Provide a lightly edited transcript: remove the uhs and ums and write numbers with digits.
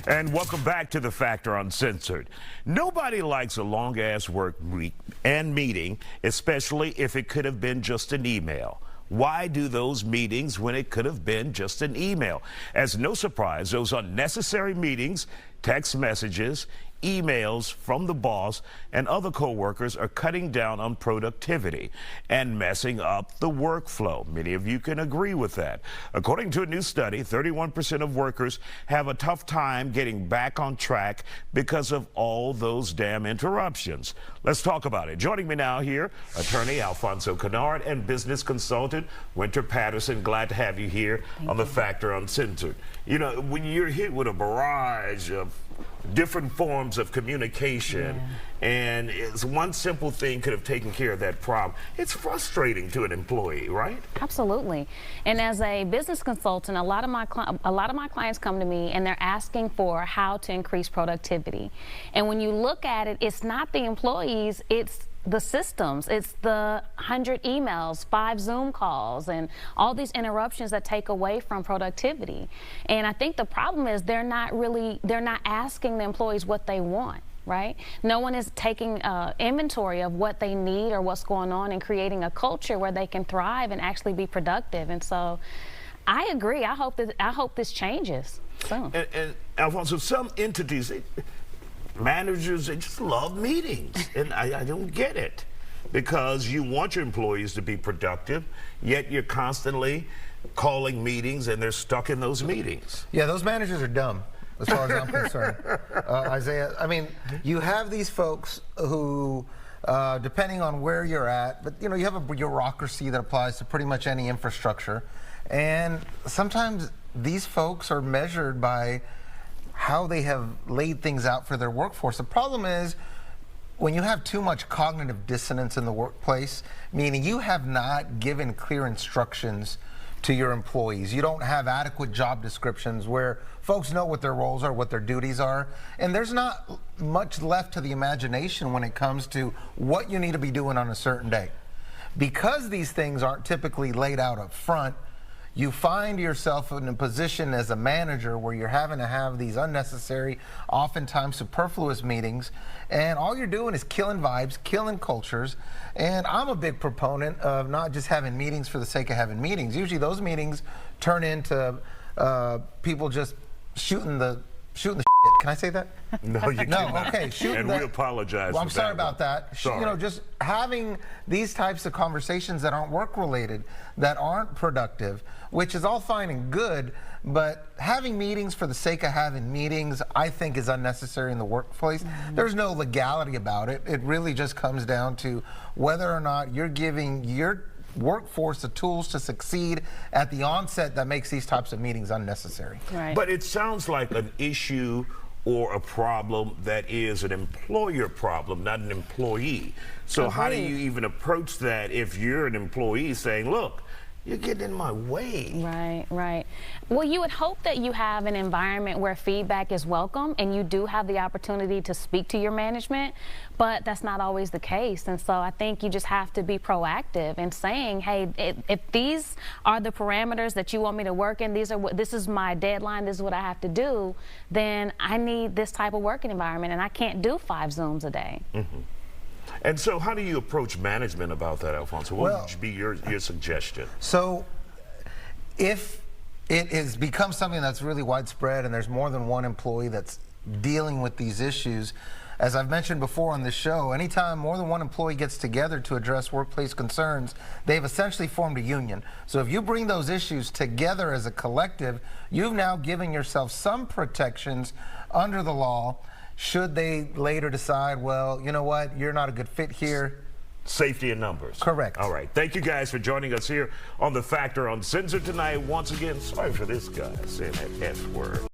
And welcome back to The Factor Uncensored. Nobody likes a long-ass work week and meeting, especially if it could have been just an email. Why do those meetings when it could have been just an email? As no surprise, those unnecessary meetings, text messages, emails from the boss and other co-workers are cutting down on productivity and messing up the workflow. Many of you can agree with that. According to a new study, 31% of workers have a tough time getting back on track because of all those damn interruptions. Let's talk about it. Joining me now here, attorney Alfonso Kennard and business consultant Winter Patterson. Glad to have you here on The Factor Uncensored. You know, when you're hit with a barrage of different forms of communication, and it's one simple thing could have taken care of that problem. It's frustrating to an employee, right? Absolutely. And as a business consultant, a lot of my clients come to me and they're asking for how to increase productivity. And when you look at it, it's not the employees, it's the systems. It's the 100 emails, 5 Zoom calls, and all these interruptions that take away from productivity. And I think the problem is they're not asking the employees what they want, right? No one is taking inventory of what they need or what's going on and creating a culture where they can thrive and actually be productive. And so I agree. I hope this changes soon. And Alfonso, some entities, managers, they just love meetings, and I don't get it, because you want your employees to be productive, yet you're constantly calling meetings and they're stuck in those meetings. Yeah, those managers are dumb, as far as I'm concerned. Isaiah, I mean, you have these folks who, depending on where you're at, but you know, you have a bureaucracy that applies to pretty much any infrastructure, and sometimes these folks are measured by how they have laid things out for their workforce. The problem is when you have too much cognitive dissonance in the workplace, meaning you have not given clear instructions to your employees. You don't have adequate job descriptions where folks know what their roles are, what their duties are, and there's not much left to the imagination when it comes to what you need to be doing on a certain day. Because these things aren't typically laid out up front, you find yourself in a position as a manager where you're having to have these unnecessary, oftentimes superfluous meetings, and all you're doing is killing vibes, killing cultures. And I'm a big proponent of not just having meetings for the sake of having meetings. Usually those meetings turn into people just shooting the shit. Can I say that? No, you no, cannot. Okay, and we apologize. Well, I'm for sorry that about that. Sorry. You know, just having these types of conversations that aren't work-related, that aren't productive, which is all fine and good, but having meetings for the sake of having meetings, I think, is unnecessary in the workplace. There's no legality about it. It really just comes down to whether or not you're giving your workforce the tools to succeed at the onset that makes these types of meetings unnecessary. Right. But it sounds like an issue or a problem that is an employer problem, not an employee. So how do you even approach that if you're an employee saying, look, you're getting in my way? Right, right. Well, you would hope that you have an environment where feedback is welcome and you do have the opportunity to speak to your management, but that's not always the case. And so I think you just have to be proactive in saying, hey, if these are the parameters that you want me to work in, this is my deadline, this is what I have to do, then I need this type of working environment, and I can't do 5 Zooms a day. And so how do you approach management about that, Alfonso? What would be your suggestion? So if it has become something that's really widespread and there's more than one employee that's dealing with these issues, as I've mentioned before on this show, anytime more than one employee gets together to address workplace concerns, they've essentially formed a union. So if you bring those issues together as a collective, you've now given yourself some protections under the law. Should they later decide, well, you know what, you're not a good fit here. Safety in numbers. Correct. All right. Thank you guys for joining us here on The Factor Uncensored tonight. Once again, sorry for this guy saying that F word.